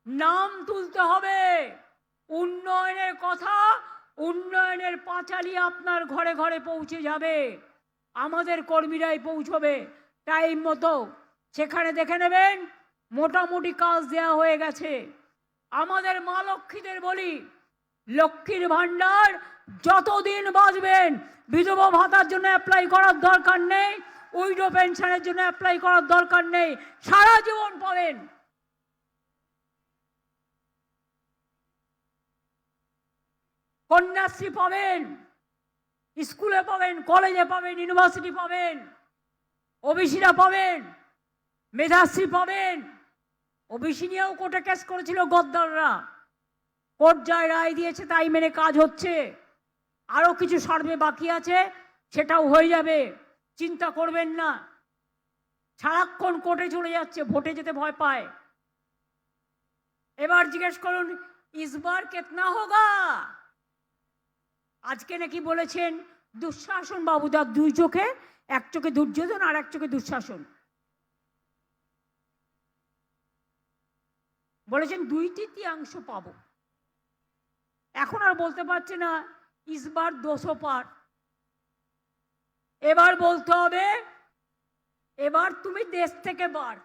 নাম তুলতে হবে। উন্নয়নের কথা, উন্নয়নের পাঁচালী আপনার ঘরে ঘরে পৌঁছে যাবে, আমাদের কর্মীরাই পৌঁছবে টাইম মতো। সেখানে দেখে নেবেন মোটামুটি কাজ দেওয়া হয়ে গেছে। আমাদের মা লক্ষ্মীদের বলি, লক্ষ্মীর ভাণ্ডার যতদিন বাঁচবেন বিধবা ভাতার জন্য অ্যাপ্লাই করার দরকার নেই, উইডো পেনশনের জন্য অ্যাপ্লাই করার দরকার নেই, সারা জীবন পাবেন। কন্যাশ্রী পাবেন, স্কুলে পাবেন, কলেজে পাবেন, ইউনিভার্সিটি পাবেন, ওবিসিরা পাবেন, মেধাশ্রী পাবেন। ওবিসি নিয়েও কোর্টে কেস করেছিল গদ্দাররা, কোর্ট যায় রায় দিয়েছে, তাই মেনে কাজ হচ্ছে। আরো কিছু সার্ভে বাকি আছে, সেটাও হয়ে যাবে, চিন্তা করবেন না। সারাক্ষণ কোর্টে চলে যাচ্ছে, ভোটে যেতে ভয় পায়। এবার জিজ্ঞেস করুন ইসবার কেতনা হোগা। আজকে নাকি বলেছেন দুঃশাসন বাবুদার দুই চোখে, এক চোখে দুর্যোধন আর এক চোখে দুঃশাসন, বলেছেন 2/3 পাবো। এখন আর বলতে পারছে না ইসবার 200 পার। এবার বলতে হবে এবার তুমি দেশ থেকে বার।